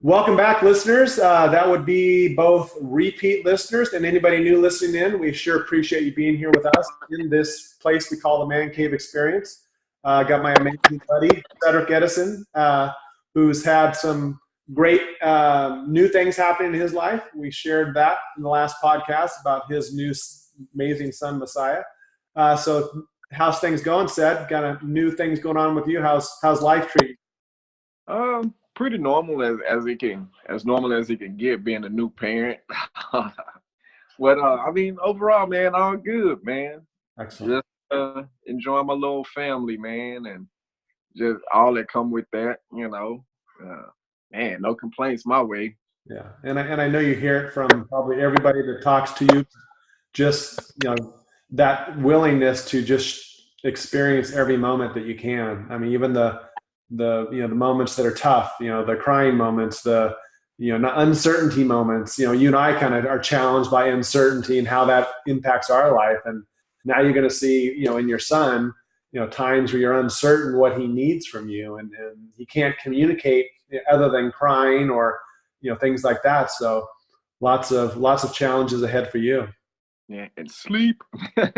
Welcome back, listeners. That would be both repeat listeners and anybody new listening in. We sure appreciate you being here with us in this place we call the Man Kave Experience. Got my amazing buddy, Cedric Edison, who's had some great new things happening in his life. We shared that in the last podcast about his new amazing son, Messiah. So how's things going, Ced? Got new things going on with you? How's life treating you? Pretty normal as normal as it can get being a new parent. But I mean, overall, man, all good, man. Excellent. Just enjoying my little family, man, and just all that come with that, man, no complaints my way. Yeah, and I know you hear it from probably everybody that talks to you. Just that willingness to just experience every moment that you can. I mean, even the moments that are tough, the crying moments, the uncertainty moments. You and I kind of are challenged by uncertainty and how that impacts our life. And now you're going to see, in your son, times where you're uncertain what he needs from you, and he can't communicate other than crying or things like that. So lots of challenges ahead for you. Yeah, and sleep.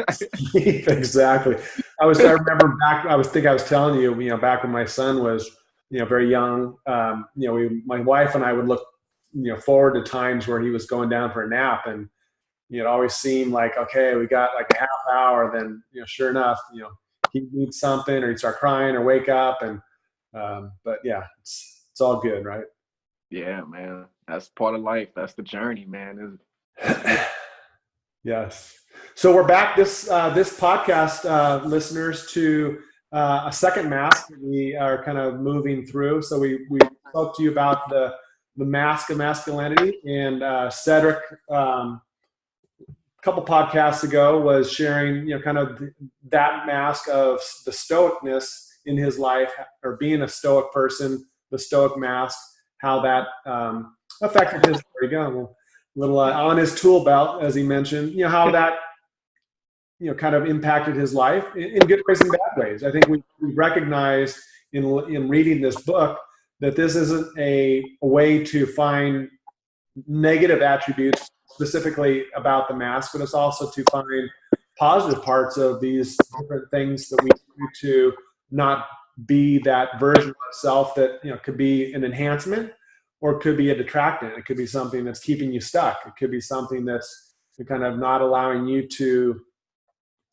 Sleep, exactly. I remember back. I was telling you, back when my son was, very young. My wife and I would look, forward to times where he was going down for a nap, and it always seemed like, okay, we got like a half hour. Then, sure enough, he needs something, or he'd start crying or wake up, and but yeah, it's all good, right? Yeah, man. That's part of life. That's the journey, man. Yes. So we're back this podcast, listeners, to a second mask that we are kind of moving through. So we spoke to you about the Mask of Masculinity, and Cedric, a couple podcasts ago, was sharing kind of that mask of the stoicness in his life, or being a stoic person, the stoic mask, how that affected his. There you go. Little on his tool belt, as he mentioned, how that kind of impacted his life in good ways and bad ways. I think we recognize in reading this book that this isn't a way to find negative attributes specifically about the mask, but it's also to find positive parts of these different things that we do to not be that version of self that could be an enhancement, or it could be a detractant. It could be something that's keeping you stuck. It could be something that's kind of not allowing you to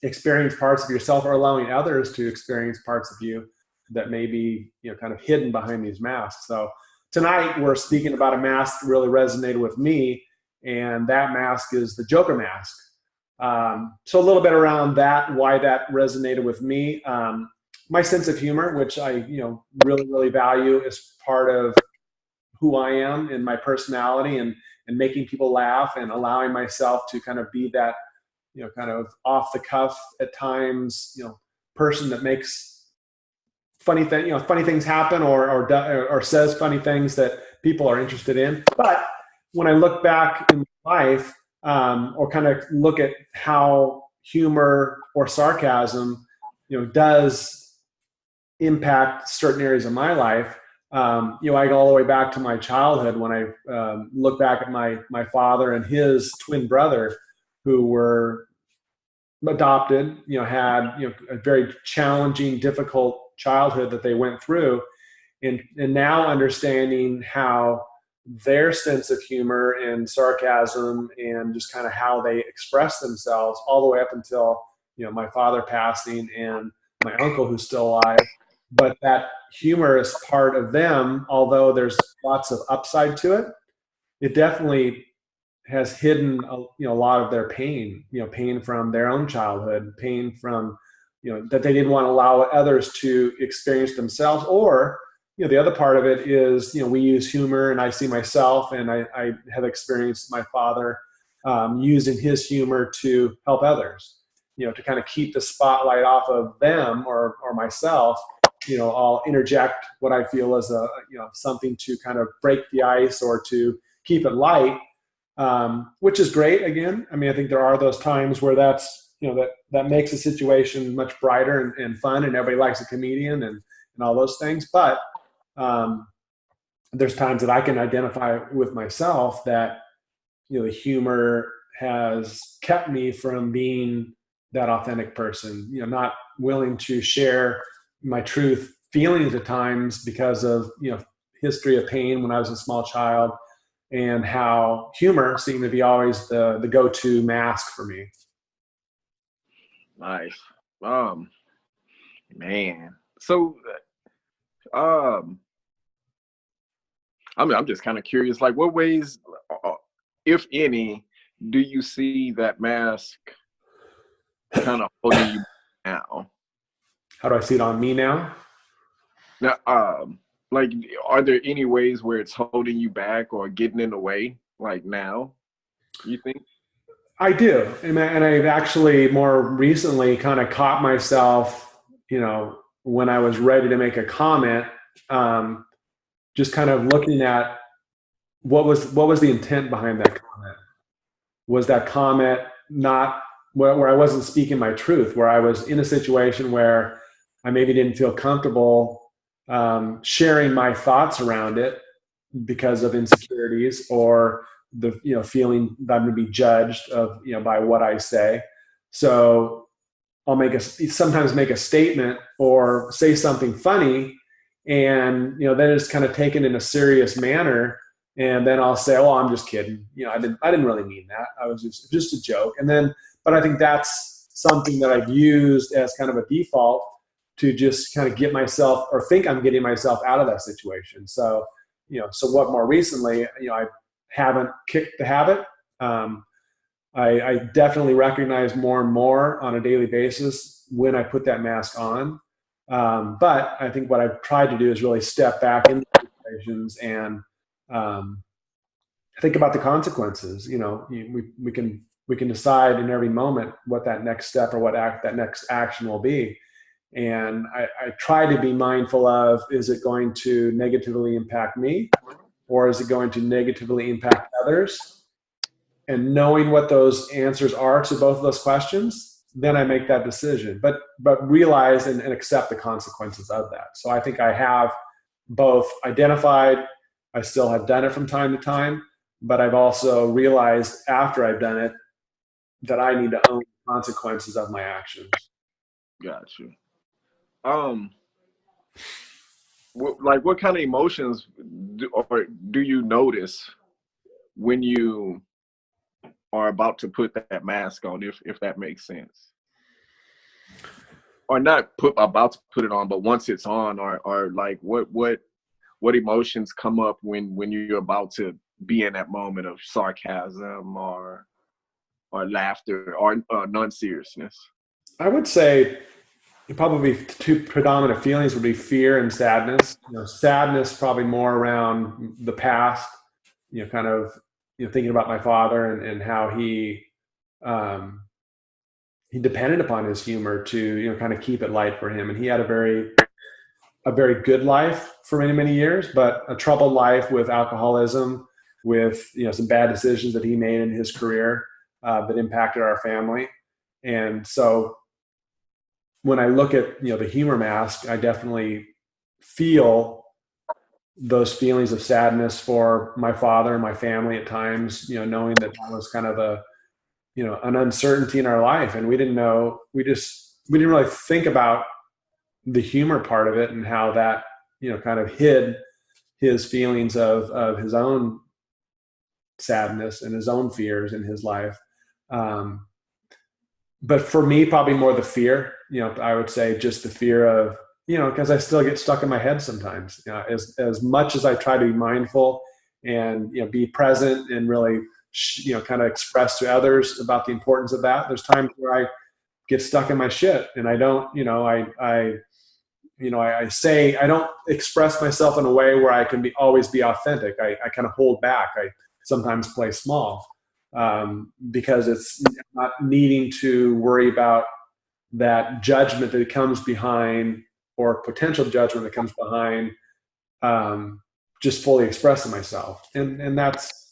experience parts of yourself, or allowing others to experience parts of you that may be kind of hidden behind these masks. So tonight we're speaking about a mask that really resonated with me, and that mask is the Joker mask. So a little bit around that, why that resonated with me. My sense of humor, which I really, really value, is part of who I am and my personality, and making people laugh and allowing myself to kind of be that, kind of off the cuff at times, person that makes funny things happen, or says funny things that people are interested in. But when I look back in my life, or kind of look at how humor or sarcasm, does impact certain areas of my life. I go all the way back to my childhood when I look back at my father and his twin brother, who were adopted, had a very challenging, difficult childhood that they went through, and now understanding how their sense of humor and sarcasm and just kind of how they express themselves all the way up until my father passing and my uncle who's still alive. But that humorous part of them, although there's lots of upside to it, it definitely has hidden a lot of their pain, pain from their own childhood, pain from, that they didn't want to allow others to experience themselves. Or, the other part of it is, we use humor, and I see myself, and I have experienced my father using his humor to help others, to kind of keep the spotlight off of them or myself. I'll interject what I feel is something to kind of break the ice or to keep it light, which is great. Again, I mean, I think there are those times where that's, that makes a situation much brighter and fun, and everybody likes a comedian and all those things. But there's times that I can identify with myself that, the humor has kept me from being that authentic person, not willing to share my truth feelings at times because of, history of pain when I was a small child, and how humor seemed to be always the go-to mask for me. Nice. Um, Man. So, um, I'm just kind of curious, like what ways, if any, do you see that mask kind of holding you now? How do I see it on me now? Now, like, are there any ways where it's holding you back or getting in the way, like now, you think? I do. And I've actually more recently kind of caught myself, when I was ready to make a comment, just kind of looking at what was the intent behind that comment. Was that comment not where I wasn't speaking my truth, where I was in a situation where I maybe didn't feel comfortable sharing my thoughts around it because of insecurities, or the feeling that I'm going to be judged of by what I say. So I'll sometimes make a statement or say something funny, and then it's kind of taken in a serious manner, and then I'll say, "Oh, I'm just kidding. I didn't really mean that. I was just a joke." And then, but I think that's something that I've used as kind of a default to just kind of get myself, or think I'm getting myself out of that situation. So, so what more recently, I haven't kicked the habit. I definitely recognize more and more on a daily basis when I put that mask on. But I think what I've tried to do is really step back into situations and think about the consequences. We can decide in every moment what that next step, or that next action will be. And I try to be mindful of, is it going to negatively impact me, or is it going to negatively impact others? And knowing what those answers are to both of those questions, then I make that decision. But realize and accept the consequences of that. So I think I have both identified, I still have done it from time to time, but I've also realized after I've done it that I need to own the consequences of my actions. Gotcha. Um, what kind of emotions do you notice when you are about to put that mask on, if that makes sense? Or not about to put it on, but once it's on, or like what emotions come up when you're about to be in that moment of sarcasm or laughter or non-seriousness? I would say probably two predominant feelings would be fear and sadness. Sadness probably more around the past, kind of thinking about my father, and how um, he depended upon his humor to kind of keep it light for him. And he had a very good life for many, many years, but a troubled life with alcoholism, with some bad decisions that he made in his career that impacted our family. And so when I look at the humor mask, I definitely feel those feelings of sadness for my father and my family at times, knowing that was kind of an uncertainty in our life. And we didn't know, we didn't really think about the humor part of it, and how that, kind of hid his feelings of his own sadness and his own fears in his life. But for me, probably more the fear, I would say just the fear of, because I still get stuck in my head sometimes. As much as I try to be mindful and be present and really kind of express to others about the importance of that, there's times where I get stuck in my shit, and I don't, I say, I don't express myself in a way where I can always be authentic. I kind of hold back. I sometimes play small because it's not needing to worry about that judgment that comes behind, or potential judgment that comes behind just fully expressing myself. And that's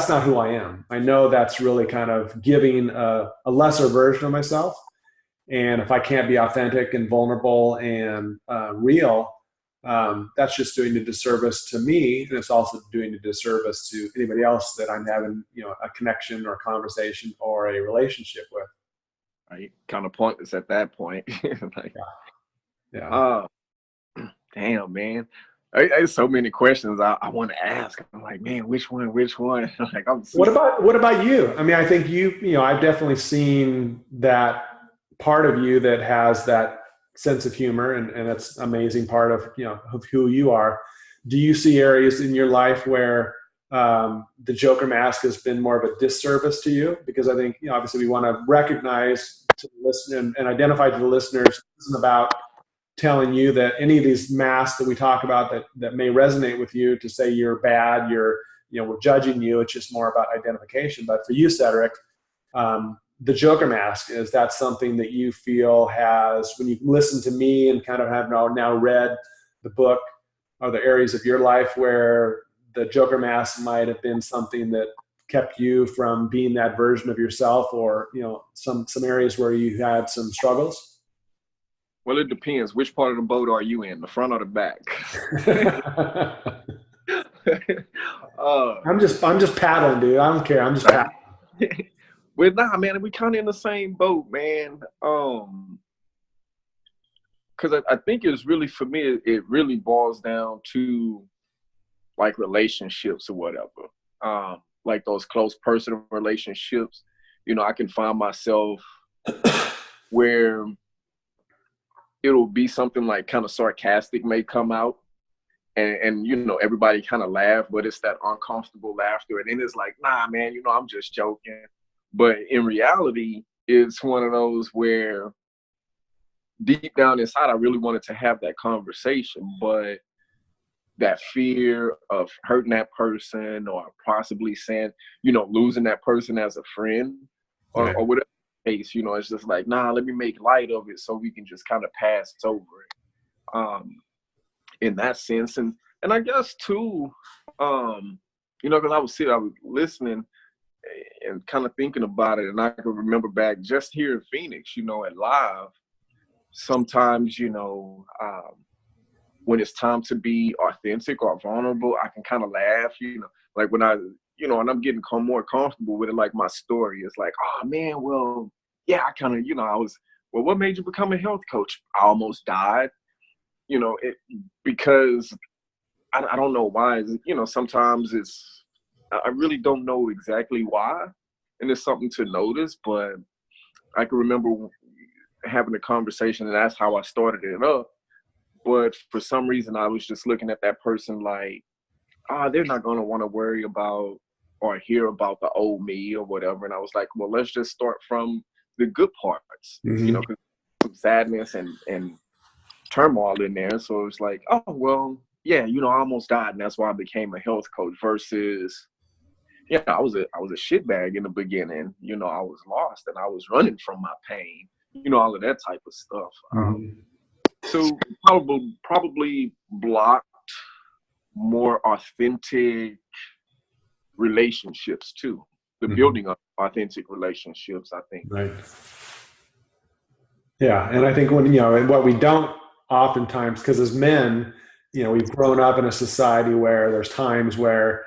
not who I am. I know that's really kind of giving a lesser version of myself. And if I can't be authentic and vulnerable and real, that's just doing a disservice to me, and it's also doing a disservice to anybody else that I'm having, a connection or conversation or a relationship with. Right, kind of pointless at that point. Like, yeah. Damn, man. There's so many questions I want to ask. I'm like, man, which one? Like, What about you? I mean, I think I've definitely seen that part of you that has that sense of humor, and that's amazing part of of who you are. Do you see areas in your life where the Joker mask has been more of a disservice to you? Because I think obviously we want to recognize to the listener and identify to the listeners, this isn't about telling you that any of these masks that we talk about that may resonate with you to say you're bad, we're judging you. It's just more about identification. But for you, Cedric, the Joker mask, is that something that you feel has, when you listen to me and kind of have now read the book, are there areas of your life where the Joker mask might have been something that kept you from being that version of yourself, or some areas where you had some struggles? Well, it depends. Which part of the boat are you in, the front or the back? I'm just paddling, dude. I don't care. I'm just paddling. Well, nah, man, we kind of in the same boat, man. Because I think it's really, for me, it really boils down to like relationships or whatever. Like those close personal relationships. I can find myself where it'll be something like kind of sarcastic may come out, and everybody kind of laugh, but it's that uncomfortable laughter, and then it's like, nah, man, I'm just joking. But in reality, it's one of those where deep down inside, I really wanted to have that conversation, but that fear of hurting that person, or possibly saying, losing that person as a friend, or whatever case, it's just like, nah, let me make light of it so we can just kind of pass over it. In that sense. And I guess too, because I was listening and kind of thinking about it, and I can remember back just here in Phoenix, at Live, sometimes, when it's time to be authentic or vulnerable, I can kind of laugh, like when I, and I'm getting more comfortable with it, like my story is like, oh man, well, yeah, I kind of, what made you become a health coach? I almost died, because I don't know why, sometimes I really don't know exactly why, and it's something to notice, but I can remember having a conversation, and that's how I started it up. But for some reason, I was just looking at that person like, they're not going to want to worry about or hear about the old me or whatever. And I was like, well, let's just start from the good parts, because some sadness and turmoil in there. So it was like, oh, well, yeah, I almost died, and that's why I became a health coach, versus, yeah, I was a shitbag in the beginning. I was lost and I was running from my pain, all of that type of stuff. So probably blocked more authentic relationships too. The building of authentic relationships, I think. Right. Yeah, and I think when what we don't oftentimes, because as men, we've grown up in a society where there's times where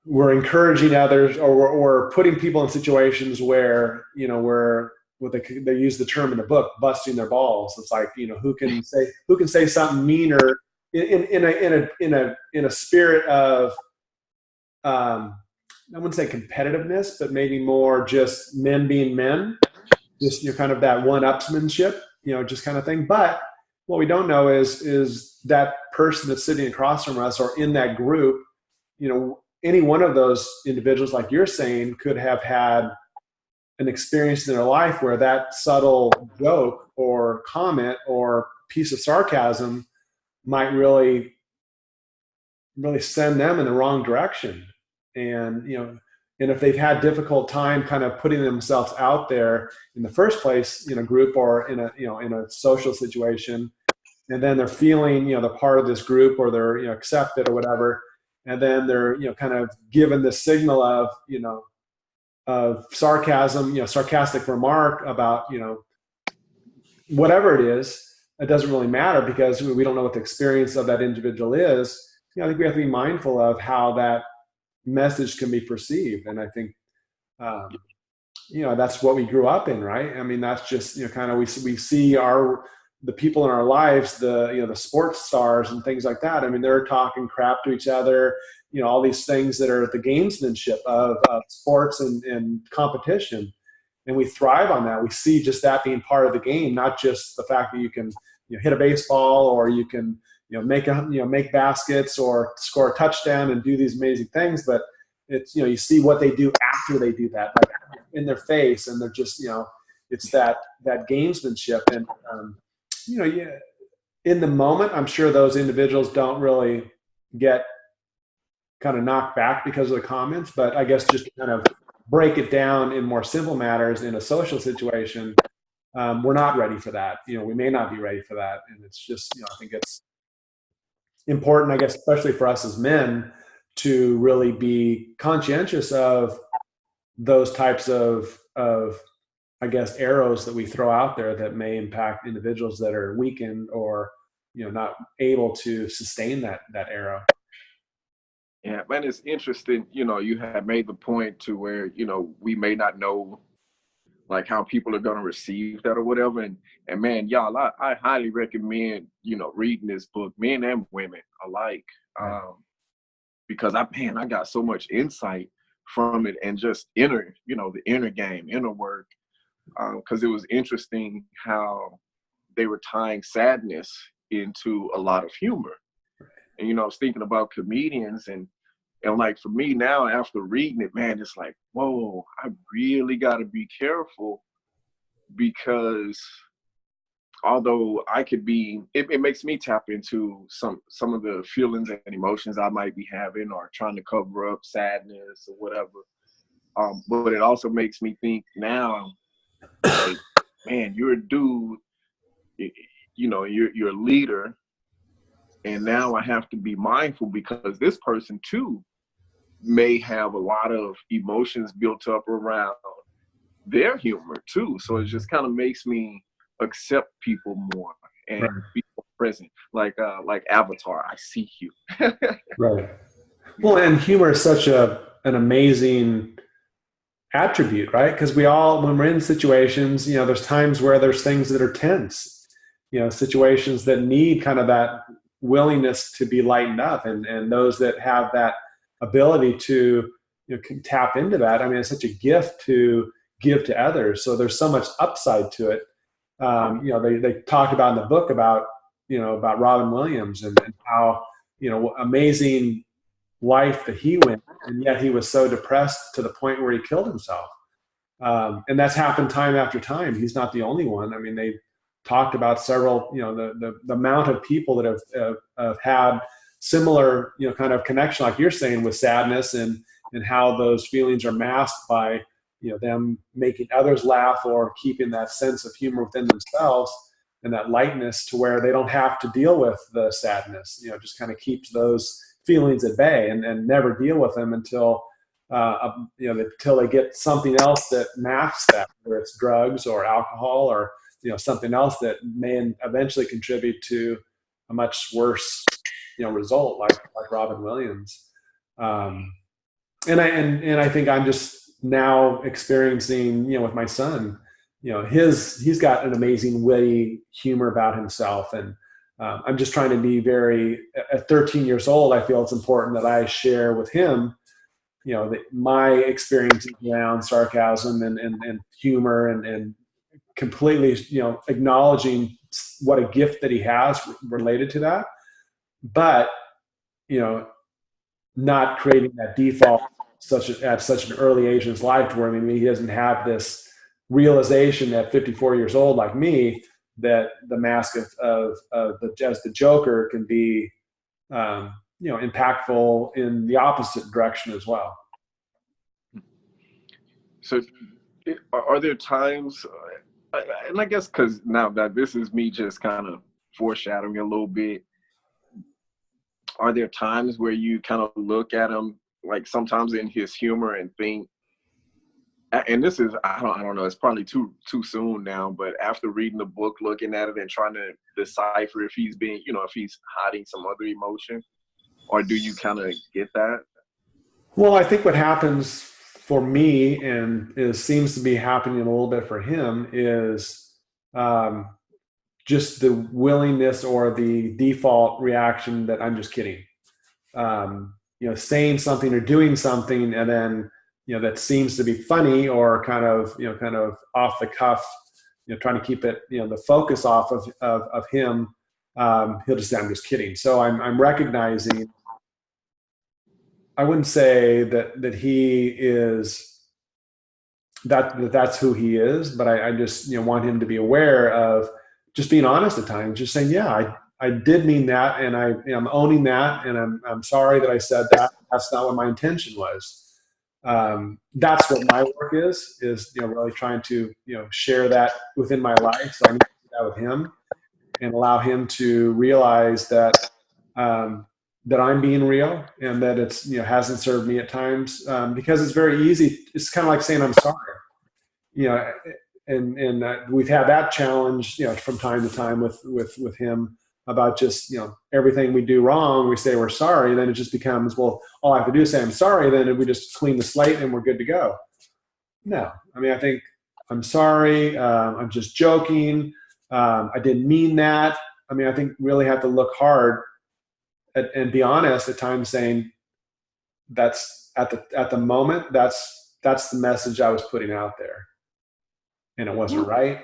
we're encouraging others, or we're putting people in situations where we're, they use the term in the book, busting their balls. It's like, who can say something meaner in a spirit of, I wouldn't say competitiveness, but maybe more just men being men, just kind of that one-upsmanship, just kind of thing. But what we don't know is that person that's sitting across from us or in that group, any one of those individuals, like you're saying, could have had an experience in their life where that subtle joke or comment or piece of sarcasm might really, really send them in the wrong direction. And, and if they've had difficult time kind of putting themselves out there in the first place in a group or in a social situation, and then they're feeling, they're part of this group, or they're, accepted or whatever. And then they're, kind of given the signal of sarcasm, sarcastic remark about, whatever it is. it doesn't really matter because we don't know what the experience of that individual is. I think we have to be mindful of how that message can be perceived. And I think, um, that's what we grew up in, right? I mean, that's just, kind of, we see the people in our lives, the sports stars and things like that. I mean, they're talking crap to each other, all these things that are the gamesmanship of sports and competition. And we thrive on that. We see just that being part of the game, not just the fact that you can, hit a baseball, or you can, make baskets or score a touchdown and do these amazing things. But it's, you see what they do after they do that, like in their face, and they're just, it's that gamesmanship. And yeah, in the moment, I'm sure those individuals don't really get kind of knocked back because of the comments, but I guess just to kind of break it down in more simple matters in a social situation, we're not ready for that. We may not be ready for that. And it's just, I think it's important, I guess, especially for us as men, to really be conscientious of those types of I guess, arrows that we throw out there that may impact individuals that are weakened or, not able to sustain that arrow. Yeah, man, it's interesting. You have made the point to where, we may not know like how people are going to receive that or whatever. And man, y'all, I highly recommend, reading this book, men and women alike. Because I got so much insight from it, and just the inner game, inner work. Because it was interesting how they were tying sadness into a lot of humor. And, I was thinking about comedians, and like for me now, after reading it, man, it's like, whoa, I really got to be careful, because although I could be, it makes me tap into some of the feelings and emotions I might be having, or trying to cover up sadness or whatever. But it also makes me think now, like, man, you're a dude, you're a leader, and now I have to be mindful, because this person too may have a lot of emotions built up around their humor too. So it just kind of makes me accept people more and be more present. Like Avatar, I see you. Right. Well, and humor is such an amazing attribute, right? Because when we're in situations, there's times where there's things that are tense, situations that need kind of that willingness to be lightened up, and those that have that ability to, can tap into that. I mean, it's such a gift to give to others. So there's so much upside to it. They talked about in the book about Robin Williams and how, amazing life that he went, and yet he was so depressed to the point where he killed himself. And that's happened time after time. He's not the only one. I mean, they talked about several, the amount of people that have had similar, kind of connection, like you're saying, with sadness, and how those feelings are masked by, them making others laugh, or keeping that sense of humor within themselves, and that lightness to where they don't have to deal with the sadness, just kind of keeps those feelings at bay, and never deal with them until until they get something else that masks that, whether it's drugs or alcohol, or something else that may eventually contribute to a much worse result, like Robin Williams. And I think I'm just now experiencing, with my son, he's got an amazing witty humor about himself, and I'm just trying to be at 13 years old, I feel it's important that I share with him, my experiences around sarcasm and humor, and completely, acknowledging what a gift that he has related to that, but, not creating that default at such an early age in his life, to where maybe he doesn't have this realization at 54 years old, like me, that the mask of the Joker can be, impactful in the opposite direction as well. So are there times, and I guess because now that this is me just kind of foreshadowing a little bit, are there times where you kind of look at him, like sometimes in his humor, and think, and this is, I don't know, it's probably too soon now, but after reading the book, looking at it and trying to decipher if he's being, if he's hiding some other emotion, or do you kind of get that? Well, I think what happens for me, and it seems to be happening a little bit for him, is um, just the willingness or the default reaction that I'm just kidding. Saying something or doing something, and then that seems to be funny or kind of off the cuff, trying to keep it the focus off of him. He'll just say, "I'm just kidding." So I'm recognizing. I wouldn't say that he is that's who he is, but I just want him to be aware of just being honest at times, just saying, yeah, I did mean that, and I'm owning that, and I'm sorry that I said that. That's not what my intention was. That's what my work is really trying to share that within my life. So I need to do that with him and allow him to realize that that I'm being real, and that it's hasn't served me at times, because it's very easy. It's kind of like saying I'm sorry, you know, and we've had that challenge from time to time with him about just everything we do wrong. We say we're sorry, and then it just becomes, well, all I have to do is say I'm sorry, then we just clean the slate and we're good to go. No, I mean, I think I'm sorry. I'm just joking. I didn't mean that. I mean, I think really have to look hard and be honest at times, saying that's at the moment, that's the message I was putting out there, and it wasn't right.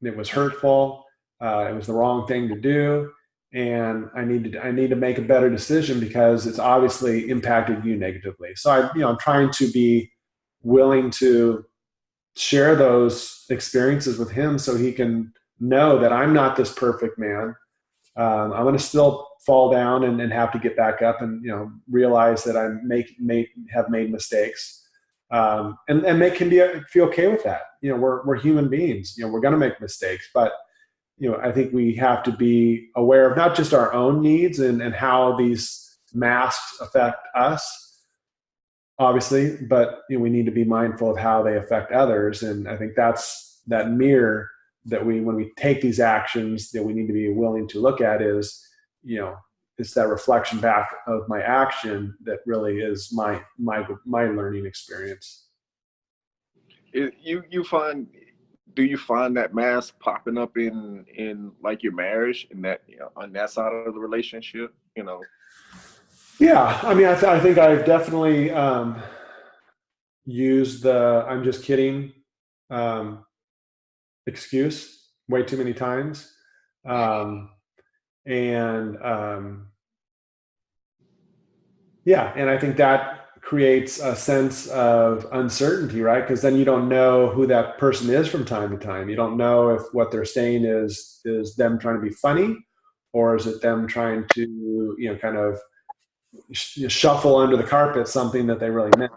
It was hurtful. It was the wrong thing to do, and I need to make a better decision because it's obviously impacted you negatively. So I'm trying to be willing to share those experiences with him so he can know that I'm not this perfect man. I'm going to still fall down and have to get back up and realize that I have made mistakes, and make him feel okay with that. We're human beings. We're going to make mistakes, but I think we have to be aware of not just our own needs and how these masks affect us, obviously, but we need to be mindful of how they affect others. And I think that's that mirror that when we take these actions that we need to be willing to look at is, it's that reflection back of my action that really is my learning experience. Do you find that mask popping up in like your marriage and that on that side of the relationship? Yeah, I mean, I think I've definitely used the "I'm just kidding" um, excuse way too many times, and yeah, and I think that creates a sense of uncertainty, right? Because then you don't know who that person is from time to time. You don't know if what they're saying is them trying to be funny, or is it them trying to kind of shuffle under the carpet something that they really meant.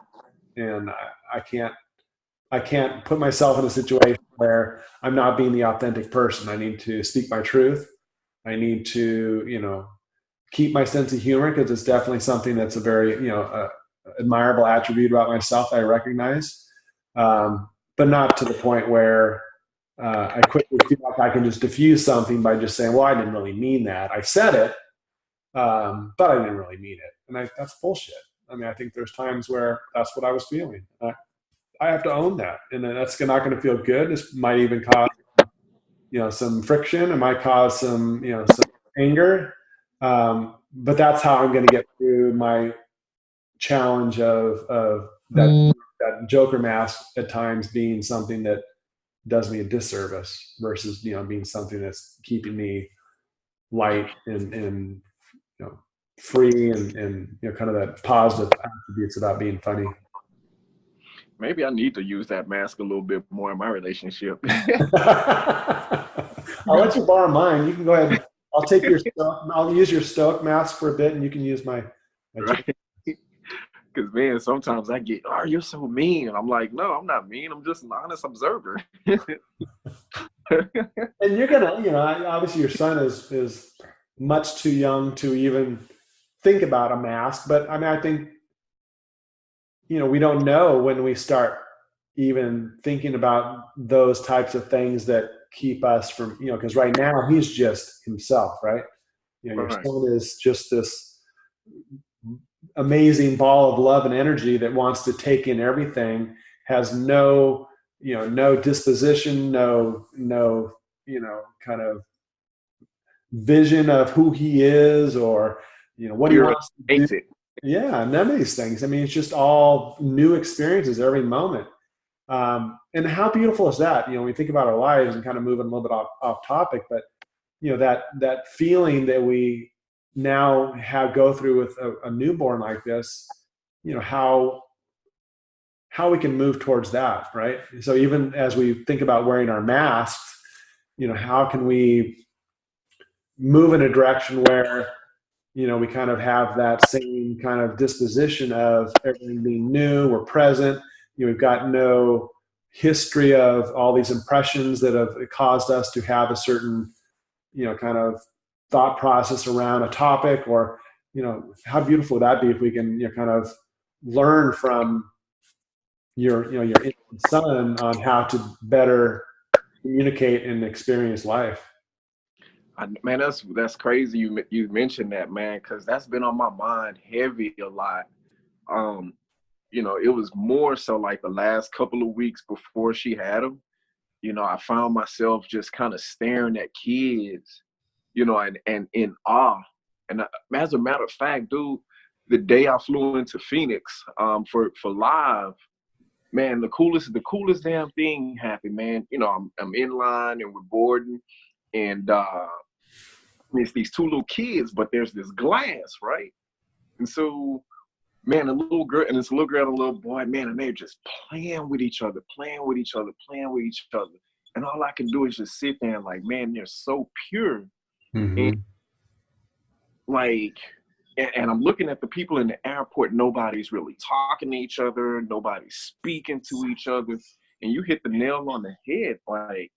And I can't put myself in a situation where I'm not being the authentic person. I need to speak my truth. I need to keep my sense of humor, because it's definitely something that's a very admirable attribute about myself I recognize, but not to the point where I quickly feel like I can just diffuse something by just saying, well, I didn't really mean that. I said it, but I didn't really mean it. And that's bullshit. I mean, I think there's times where that's what I was feeling. I have to own that. And then that's not going to feel good. This might even cause, some friction. It might cause some anger. But that's how I'm going to get through my challenge of that Joker mask at times being something that does me a disservice versus, being something that's keeping me light and free and kind of that positive attributes about being funny. Maybe I need to use that mask a little bit more in my relationship. I'll let you borrow mine. You can go ahead. I'll take your I'll use your stoic mask for a bit, and you can use my right? Because man, sometimes I get, "Oh, you're so mean," and I'm like, "No, I'm not mean. I'm just an honest observer." And you're gonna, obviously your son is much too young to even think about a mask. But I mean, I think we don't know when we start even thinking about those types of things that keep us from, because right now he's just himself, right? Your Right. son is just this amazing ball of love and energy that wants to take in everything, has no, no disposition, no, kind of vision of who he is, or, what he Pure wants to do. hates it. Yeah, none of these things. I mean, it's just all new experiences every moment. And how beautiful is that? We think about our lives and kind of moving a little bit off topic, but that feeling that we now go through with a newborn like this, how we can move towards that, right? So even as we think about wearing our masks, how can we move in a direction where we kind of have that same kind of disposition of everything being new, we're present, we've got no history of all these impressions that have caused us to have a certain, kind of thought process around a topic, or, how beautiful would that be if we can, kind of learn from your son on how to better communicate and experience life. Man, that's crazy. You mentioned that, man, because that's been on my mind heavy a lot. It was more so like the last couple of weeks before she had him. I found myself just kind of staring at kids, and in awe. And as a matter of fact, dude, the day I flew into Phoenix for live, man, the coolest damn thing happened, man. I'm in line and we're boarding, and it's these two little kids, but there's this glass, right? And so, man, a little girl and this little girl and a little boy, man, and they're just playing with each other, playing with each other, playing with each other. And all I can do is just sit there and like, man, they're so pure. And Mm-hmm. like, and I'm looking at the people in the airport, nobody's really talking to each other, nobody's speaking to each other. And you hit the nail on the head. Like,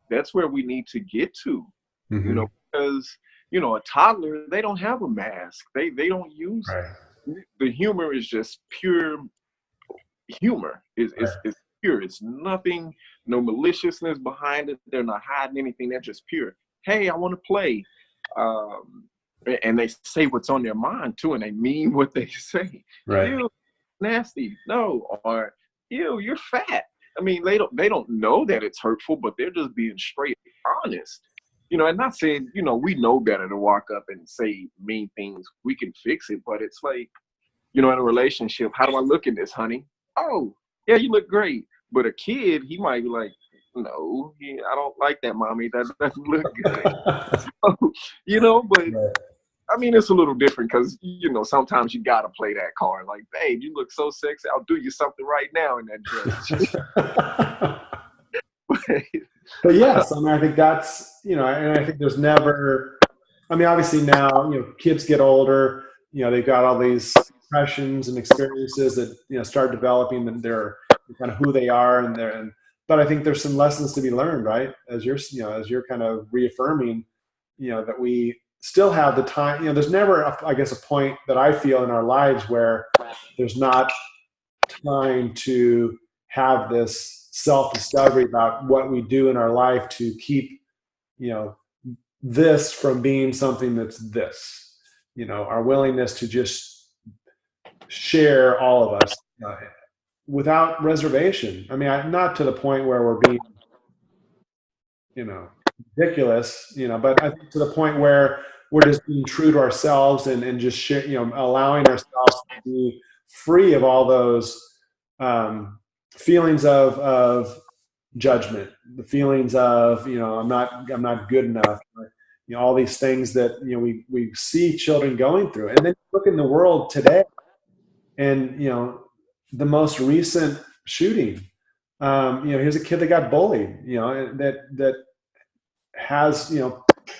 that's where we need to get to, Mm-hmm. because, a toddler, they don't have a mask. They don't use Right. the humor is just pure humor. Right. It's pure. It's nothing, no maliciousness behind it. They're not hiding anything. They're just pure. Hey, I want to play. And they say what's on their mind too, and they mean what they say. Right. Ew, nasty. No, or ew, you're fat. I mean, they don't know that it's hurtful, but they're just being straight honest. And not saying, we know better to walk up and say mean things. We can fix it, but it's like, in a relationship, how do I look in this, honey? Oh, yeah, you look great. But a kid, he might be like, no, I don't like that, mommy. That doesn't look good. But Right. I mean, it's a little different because, sometimes you got to play that card. Like, babe, you look so sexy. I'll do you something right now in that dress. But yes, I mean, I think that's, and I think there's never, I mean, obviously now, kids get older, they've got all these impressions and experiences that, start developing, and they're kind of who they are, but I think there's some lessons to be learned, right? As you're kind of reaffirming, that we still have the time, there's never, I guess, a point that I feel in our lives where there's not time to have this self-discovery about what we do in our life to keep, this from being something that's this, our willingness to just share, all of us, without reservation. I mean, not to the point where we're being, ridiculous, but I think to the point where we're just being true to ourselves, and just share, allowing ourselves to be free of all those feelings of judgment, the feelings of, I'm not good enough, or, all these things that, we see children going through. And then look in the world today, and the most recent shooting, here's a kid that got bullied, that has,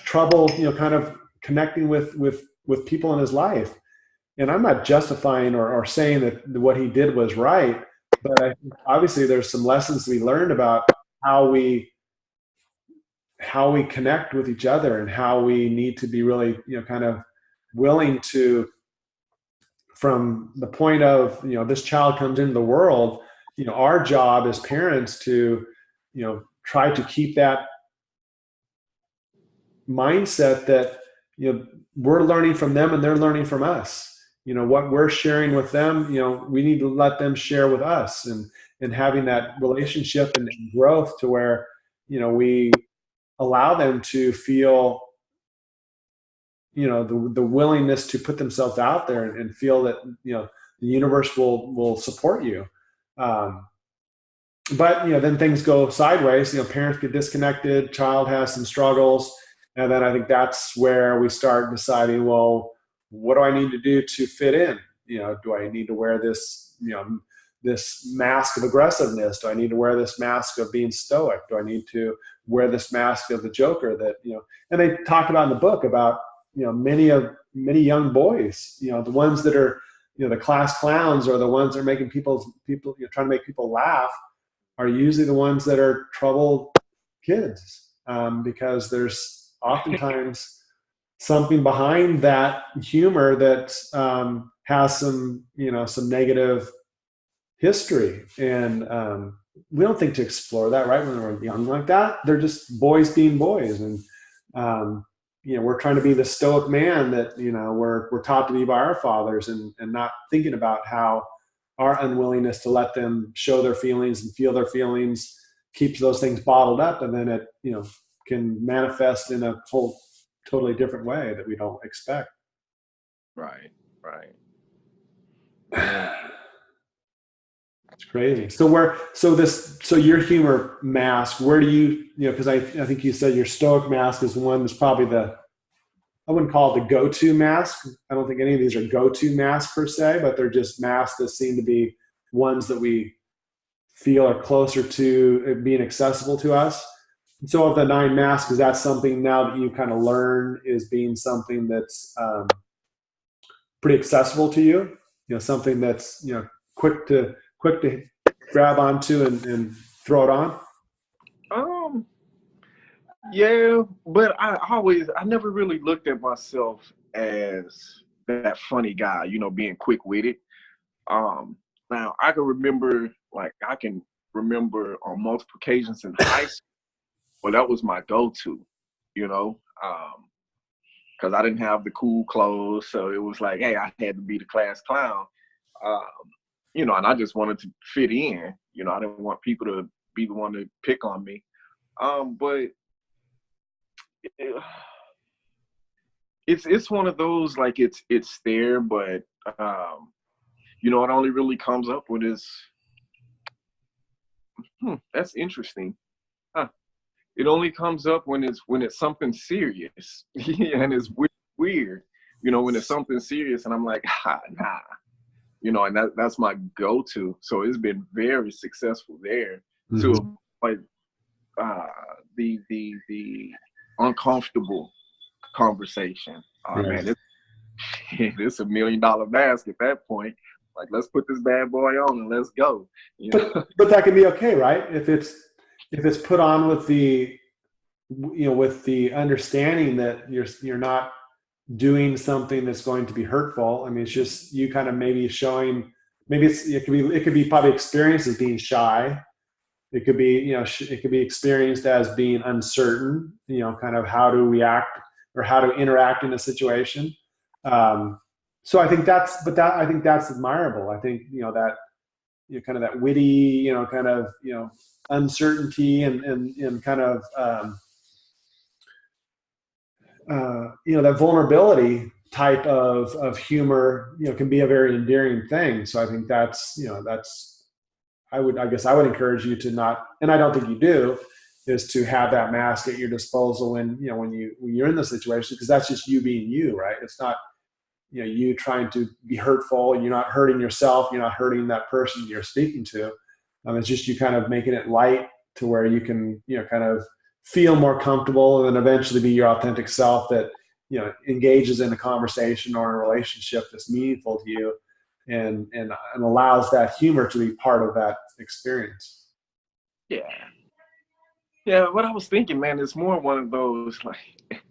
trouble, kind of connecting with people in his life. And I'm not justifying or saying that what he did was right, but I think obviously there's some lessons to be learned about how we connect with each other, and how we need to be really, kind of willing to, from the point of, this child comes into the world, our job as parents to, try to keep that mindset that, we're learning from them and they're learning from us. What we're sharing with them, we need to let them share with us, and having that relationship and growth to where, we allow them to feel, the willingness to put themselves out there, and feel that, the universe will support you. But then things go sideways. Parents get disconnected, child has some struggles, and then I think that's where we start deciding, well, what do I need to do to fit in? Do I need to wear this, this mask of aggressiveness? Do I need to wear this mask of being stoic? Do I need to wear this mask of the Joker? That, and they talk about in the book about, many young boys, the ones that are, the class clowns, or the ones that are making people, trying to make people laugh, are usually the ones that are troubled kids, because there's oftentimes something behind that humor that has some, some negative history. And we don't think to explore that, right? When we're young like that, they're just boys being boys. And, we're trying to be the stoic man that, we're taught to be by our fathers, and not thinking about how our unwillingness to let them show their feelings and feel their feelings keeps those things bottled up, and then it, can manifest in a whole totally different way that we don't expect. Right. It's crazy. So your humor mask, where do you, because I think you said your stoic mask is one that's probably I wouldn't call it the go-to mask. I don't think any of these are go-to masks per se, but they're just masks that seem to be ones that we feel are closer to being accessible to us. And so of the 9 masks, is that something now that you kind of learn is being something that's pretty accessible to you? Something that's, quick to grab onto and throw it on? Yeah, but I never really looked at myself as that funny guy, being quick-witted. Now I can remember on multiple occasions in high school, well, that was my go-to, because I didn't have the cool clothes, so it was like, hey, I had to be the class clown, and I just wanted to fit in. I didn't want people to be the one to pick on me, but it's one of those, like, it's there, but it only really comes up when it's that's interesting. It only comes up when it's something serious. And it's weird, when it's something serious, and I'm like, nah, and that's my go-to. So it's been very successful there. Mm-hmm. So like the uncomfortable conversation. Right. Man, it's $1 million mask at that point. Like, let's put this bad boy on and let's go. But that can be okay, right? If it's put on with the, with the understanding that you're not doing something that's going to be hurtful. I mean, it's just you kind of maybe showing. Maybe it could be probably experienced as being shy. It could be, it could be experienced as being uncertain, kind of how to react or how to interact in a situation. So I think that's admirable. I think, that, kind of that witty, kind of, uncertainty and kind of, that vulnerability type of humor, can be a very endearing thing. So I think that's I guess I would encourage you to not, and I don't think you do, is to have that mask at your disposal when you're in the situation, because that's just you being you, right? It's not, you trying to be hurtful. You're not hurting yourself. You're not hurting that person you're speaking to. It's just you kind of making it light to where you can, kind of feel more comfortable, and then eventually be your authentic self that, engages in a conversation or a relationship that's meaningful to you, and allows that humor to be part of that experience. Yeah. What I was thinking, man, it's more one of those, like,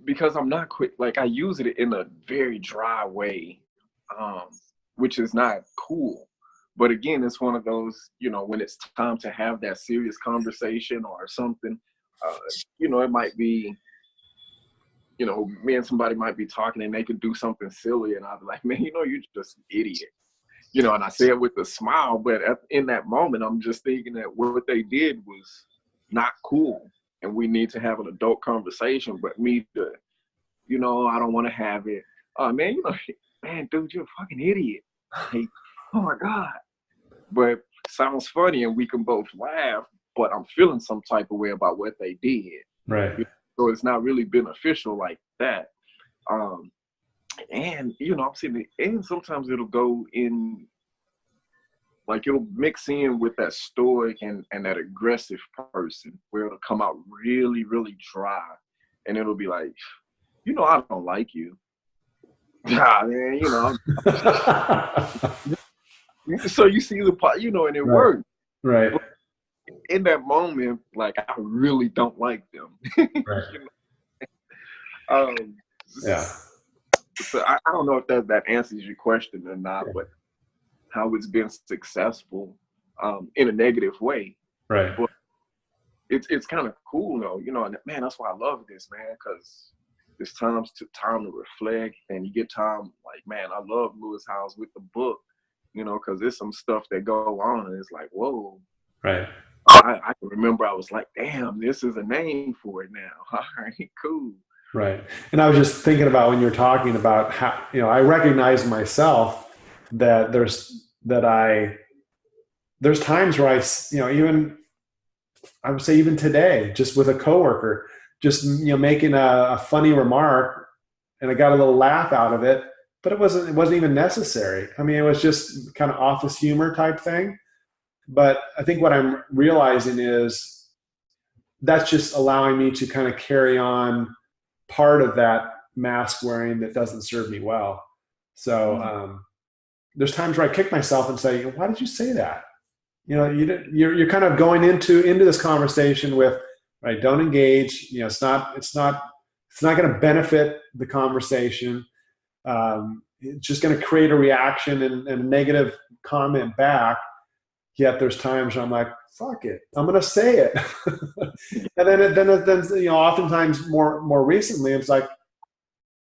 because I'm not quick, like, I use it in a very dry way, which is not cool. But again, it's one of those, you know, when it's time to have that serious conversation or something, you know, it might be, you know, me and somebody might be talking and they could do something silly, and I'll be like, man, you know, you're just an idiot. You know, and I say it with a smile, but in that moment, I'm just thinking that what they did was not cool, and we need to have an adult conversation. But me to, you know, I don't want to have it. Oh man, you know, man, dude, you're a fucking idiot. Hey, oh my God. But sounds funny, and we can both laugh. But I'm feeling some type of way about what they did. Right. So it's not really beneficial like that. And you know, I'm seeing it, and sometimes it'll go in, like it'll mix in with that stoic and that aggressive person, where it'll come out really, really dry, and it'll be like, you know, I don't like you. Ah, man, you know. So you see the part, you know, and it worked. Right. But in that moment, like I really don't like them. Right. You know? Yeah. So I don't know if that answers your question or not, but how it's been successful in a negative way. Right. But it's kind of cool though, you know, and man, that's why I love this, man, because there's time to reflect, and you get time, like, man, I love Lewis Howes with the book, you know, because there's some stuff that go on and it's like, whoa. Right. I can remember I was like, damn, this is a name for it now. All right, cool. Right. And I was just thinking about when you're talking about how, you know, I recognize myself that there's times where I, you know, even, I would say even today, just with a coworker, just, you know, making a funny remark, and I got a little laugh out of it, but it wasn't even necessary. I mean, it was just kind of office humor type thing. But I think what I'm realizing is that's just allowing me to kind of carry on part of that mask wearing that doesn't serve me well. So there's times where I kick myself and say, why did you say that? You know, you're kind of going into this conversation with, right, don't engage. You know, it's not going to benefit the conversation. It's just going to create a reaction and a negative comment back. Yet there's times where I'm like, fuck it, I'm going to say it. And then, you know, oftentimes more recently, it's like,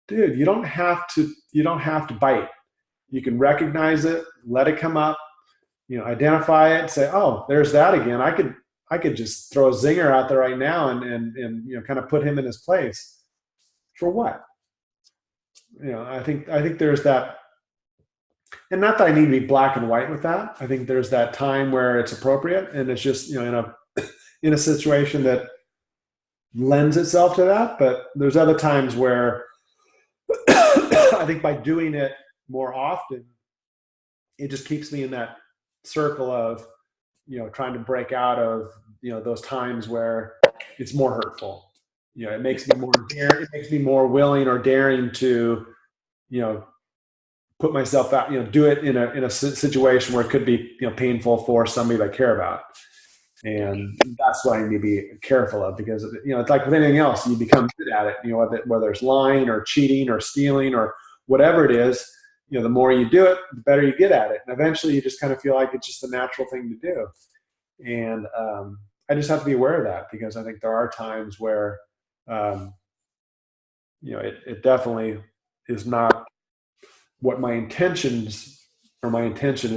dude, you don't have to bite. You can recognize it, let it come up, you know, identify it, say, oh, there's that again. I could just throw a zinger out there right now and you know, kind of put him in his place. For what? You know, I think there's that, and not that I need to be black and white with that. I think there's that time where it's appropriate, and it's just, you know, in a situation that lends itself to that. But there's other times where I think by doing it more often, it just keeps me in that circle of, you know, trying to break out of, you know, those times where it's more hurtful. You know, it makes me more willing or daring to, you know, put myself out, you know, do it in a situation where it could be, you know, painful for somebody that I care about. And that's what I need to be careful of, because, you know, it's like with anything else, you become good at it, you know, whether it's lying or cheating or stealing or whatever it is, you know, the more you do it, the better you get at it. And eventually you just kind of feel like it's just a natural thing to do. And I just have to be aware of that, because I think there are times where, you know, it definitely is not what my intention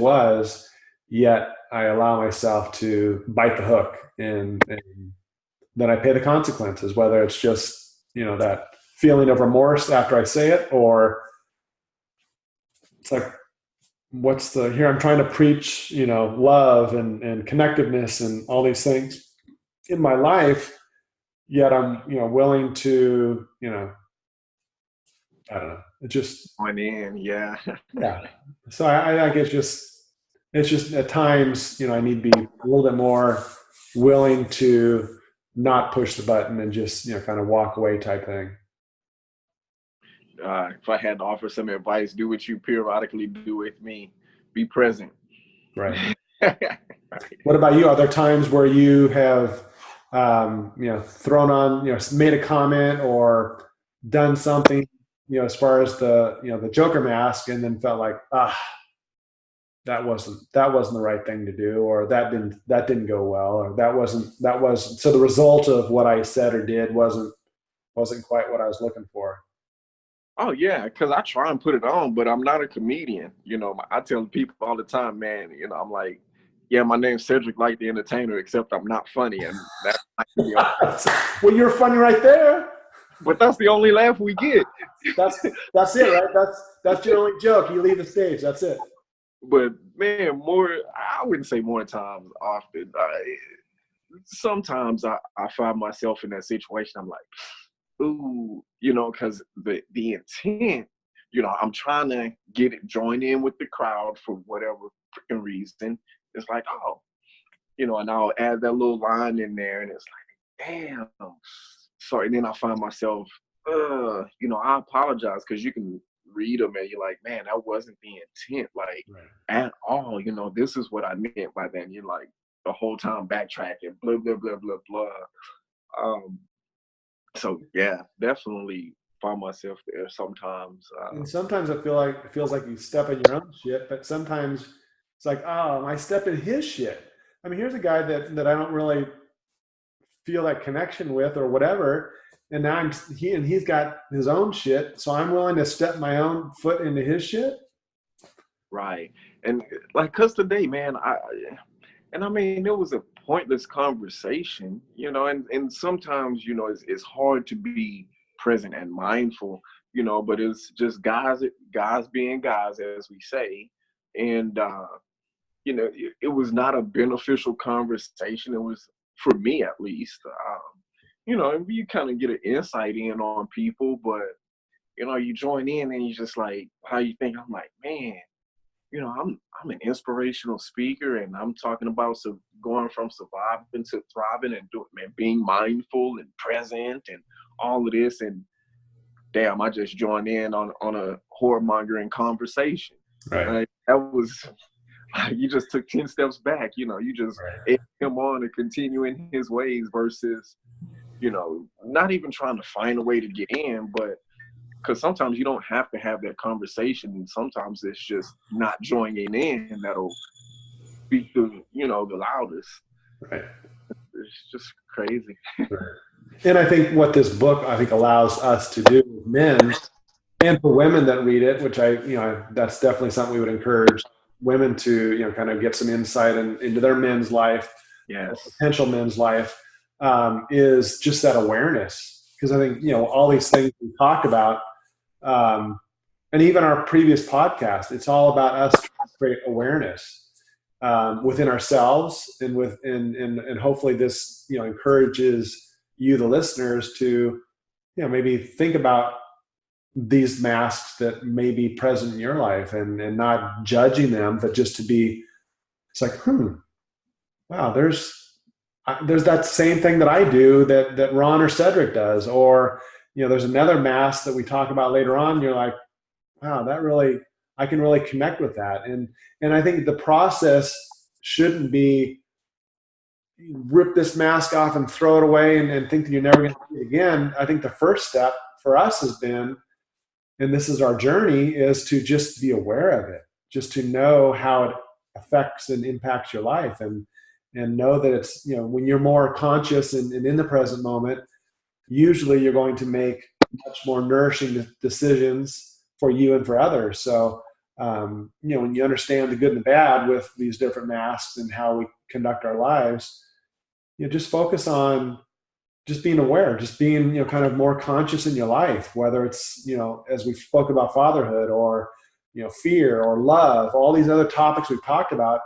was, yet I allow myself to bite the hook, and then I pay the consequences, whether it's just, you know, that feeling of remorse after I say it, or it's like, here I'm trying to preach, you know, love and connectiveness and all these things in my life, yet I'm, you know, willing to, you know, I don't know. It just Went in, yeah. yeah. So I think it's just at times, you know, I need to be a little bit more willing to not push the button and just, you know, kind of walk away type thing. If I had to offer some advice, do what you periodically do with me. Be present. Right. What about you? Are there times where you have, you know, thrown on, you know, made a comment or done something, you know, as far as the, you know, the Joker mask, and then felt like, that wasn't the right thing to do, or that didn't go well, or that was so the result of what I said or did wasn't quite what I was looking for. Oh yeah, because I try and put it on, but I'm not a comedian. You know, I tell people all the time, man. You know, I'm like, yeah, my name's Cedric, like the entertainer, except I'm not funny, and that's the Well, you're funny right there. but that's the only laugh we get. That's it, right? That's your only joke. You leave the stage. That's it. But man, I wouldn't say more times often. Sometimes I find myself in that situation. I'm like, ooh, you know, because the intent, you know, I'm trying to get it join in with the crowd for whatever freaking reason. It's like, oh, you know, and I'll add that little line in there, and it's like, damn. Sorry, then I find myself, you know, I apologize, because you can read them and you're like, man, that wasn't the intent, like Right. at all. You know, this is what I meant by that. And you're like the whole time backtracking, blah blah blah blah blah. Um, so yeah, definitely find myself there sometimes. And sometimes it feels like you step in your own shit, but sometimes it's like, oh, I stepped in his shit. I mean, here's a guy that I don't really feel that connection with or whatever, and now he's got his own shit, so I'm willing to step my own foot into his shit. Right. And like, cause today, man, I mean, it was a pointless conversation, you know, and sometimes, you know, it's hard to be present and mindful, you know, but it's just guys being guys, as we say. And, you know, it was not a beneficial conversation. It was, for me at least, you know, and you kind of get an insight in on people, but, you know, you join in and you just like, how you think. I'm like, man, you know, I'm an inspirational speaker, and I'm talking about going from surviving to thriving, and being mindful and present and all of this. And damn, I just joined in on a whoremongering conversation. Right. That was, you just took 10 steps back. You know, you just egged him on to continue in his ways versus, you know, not even trying to find a way to get in, but because sometimes you don't have to have that conversation. Sometimes it's just not joining in that'll speak the, you know, the loudest. Right. It's just crazy. And I think what this book, I think, allows us to do with men and for women that read it, which that's definitely something we would encourage women to, you know, kind of get some insight into their men's life, Yes. potential men's life, is just that awareness. Because I think, you know, all these things we talk about, and even our previous podcast, it's all about us trying to create awareness within ourselves, and hopefully this, you know, encourages you, the listeners, to, you know, maybe think about these masks that may be present in your life, and not judging them, but just to be, it's like, wow, there's that same thing that I do that Ron or Cedric does, or, you know, there's another mask that we talk about later on. You're like, wow, I can really connect with that. And I think the process shouldn't be rip this mask off and throw it away and think that you're never going to see it again. I think the first step for us has been, and this is our journey, is to just be aware of it, just to know how it affects and impacts your life, and know that it's, you know, when you're more conscious and in the present moment, usually you're going to make much more nourishing decisions for you and for others. So, you know, when you understand the good and the bad with these different masks and how we conduct our lives, you know, just focus on just being aware, just being, you know, kind of more conscious in your life, whether it's, you know, as we spoke about fatherhood, or, you know, fear or love, all these other topics we've talked about.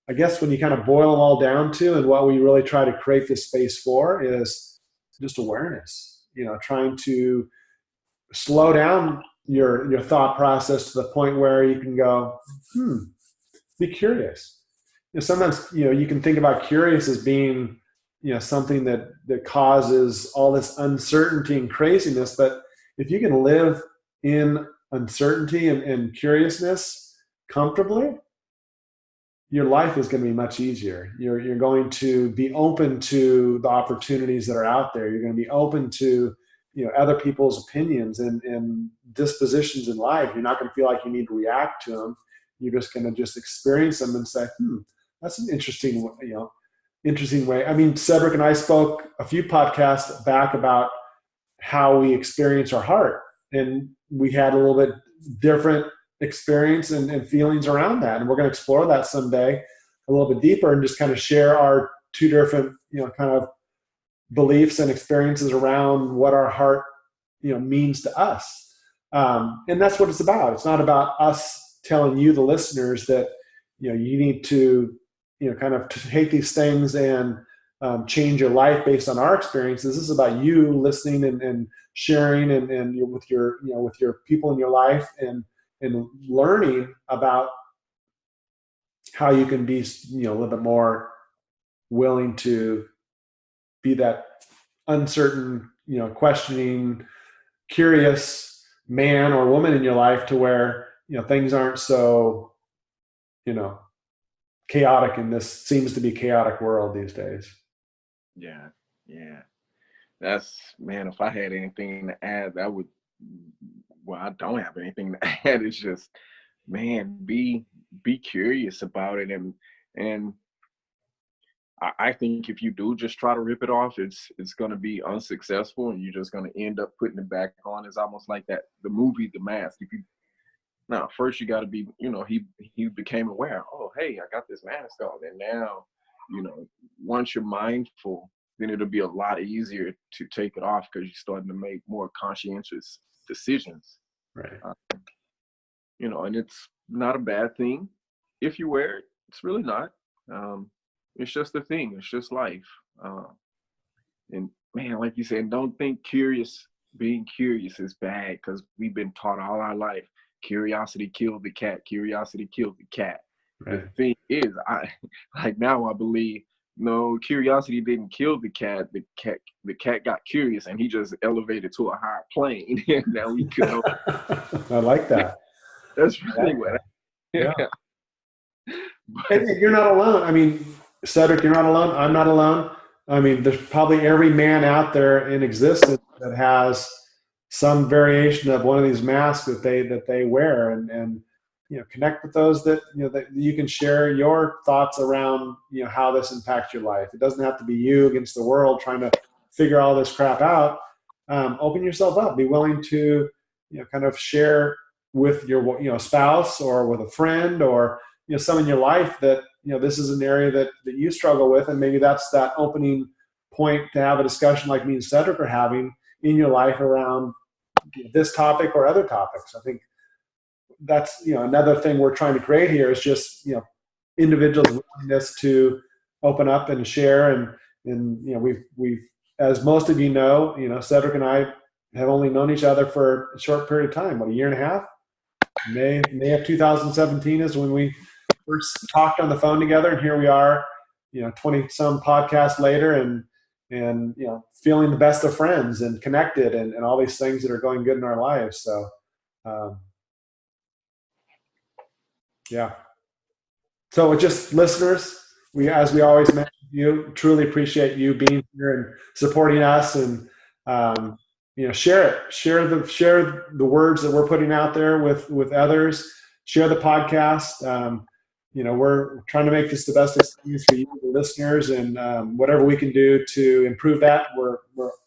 I guess when you kind of boil them all down to, and what we really try to create this space for, is just awareness, you know, trying to slow down your thought process to the point where you can go, be curious. You know, sometimes, you know, you can think about curious as being, you know, something that causes all this uncertainty and craziness. But if you can live in uncertainty and curiousness comfortably, your life is going to be much easier. You're going to be open to the opportunities that are out there. You're going to be open to, you know, other people's opinions and dispositions in life. You're not going to feel like you need to react to them. you're just going to just experience them and say, that's an interesting, interesting way. I mean, Cedric and I spoke a few podcasts back about how we experience our heart, and we had a little bit different experience and feelings around that. And we're going to explore that someday a little bit deeper and just kind of share our two different, kind of beliefs and experiences around what our heart, means to us. And that's what it's about. It's not about us telling you, the listeners, that, you need to, kind of take these things and change your life based on our experiences. This is about you listening and sharing and with your, with your people in your life and learning about how you can be, a little bit more willing to be that uncertain, questioning, curious man or woman in your life, to where, things aren't so, chaotic in this seems to be chaotic world these days. Yeah. That's, man, if I had anything to add, that would, well, I don't have anything to add. It's just, man, be curious about it. And I think if you do just try to rip it off, it's going to be unsuccessful, and you're just going to end up putting it back on. It's almost like the movie, The Mask. Now, first you got to be, he became aware. Oh, hey, I got this mask on, and now, once you're mindful, then it'll be a lot easier to take it off, because you're starting to make more conscientious decisions. Right. And it's not a bad thing if you wear it. It's really not. It's just a thing. It's just life. And man, like you said, don't think being curious is bad, because we've been taught all our life, curiosity killed the cat. Curiosity killed the cat. Right. The thing is, I believe, no, curiosity didn't kill the cat. The cat got curious, and he just elevated to a higher plane. And now we can. I like that. That's really what. Yeah. And you're not alone. I mean, Cedric, you're not alone. I'm not alone. I mean, there's probably every man out there in existence that has some variation of one of these masks that they wear, and connect with those that that you can share your thoughts around how this impacts your life. It doesn't have to be you against the world trying to figure all this crap out. Open yourself up. Be willing to kind of share with your spouse or with a friend or someone in your life that this is an area that you struggle with, and maybe that's that opening point to have a discussion like me and Cedric are having in your life around this topic or other topics. I think that's another thing we're trying to create here is just individuals' willingness to open up and share, and we've as most of Cedric and I have only known each other for a short period of time. What, a year and a half? May of 2017 is when we first talked on the phone together, and here we are 20 some podcasts later, and feeling the best of friends and connected, and all these things that are going good in our lives. So yeah. So just listeners, as we always mention, you truly appreciate you being here and supporting us, and share the words that we're putting out there with others. Share the podcast. We're trying to make this the best experience for you, the listeners, and whatever we can do to improve that, we're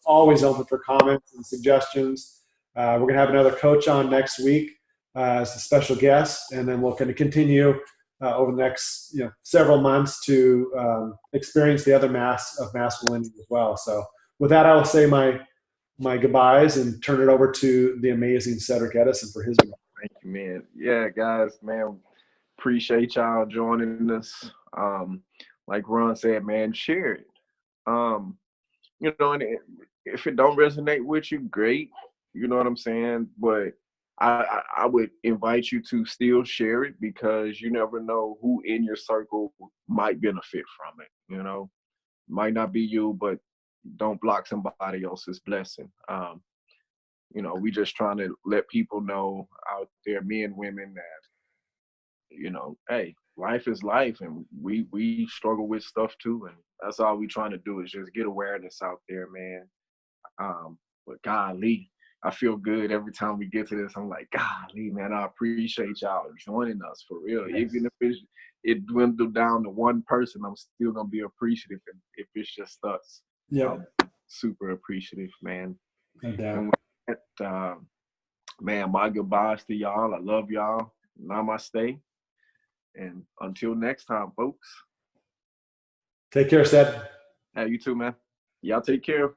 always open for comments and suggestions. We're going to have another coach on next week as a special guest, and then we're going to continue over the next several months to experience the other masks of masculinity as well. So with that, I will say my goodbyes and turn it over to the amazing Cedric Edison for his. Thank you, man. Yeah, guys, man, appreciate y'all joining us. Like Ron said, man, share it. And if it don't resonate with you, great. You know what I'm saying? But I would invite you to still share it, because you never know who in your circle might benefit from it. Might not be you, but don't block somebody else's blessing. We just trying to let people know out there, men, women, that hey, life is life, and we struggle with stuff too, and that's all we trying to do is just get awareness out there, man. But golly, I feel good every time we get to this. I'm like, golly, man, I appreciate y'all joining us for real. Yes. Even if it dwindled down to one person, I'm still gonna be appreciative. And if it's just us, Yeah. I'm super appreciative, man. No doubt. And with that, man, my goodbyes to y'all. I love y'all. Namaste. And until next time, folks. Take care, Seth. Hey, you too, man. Y'all take care.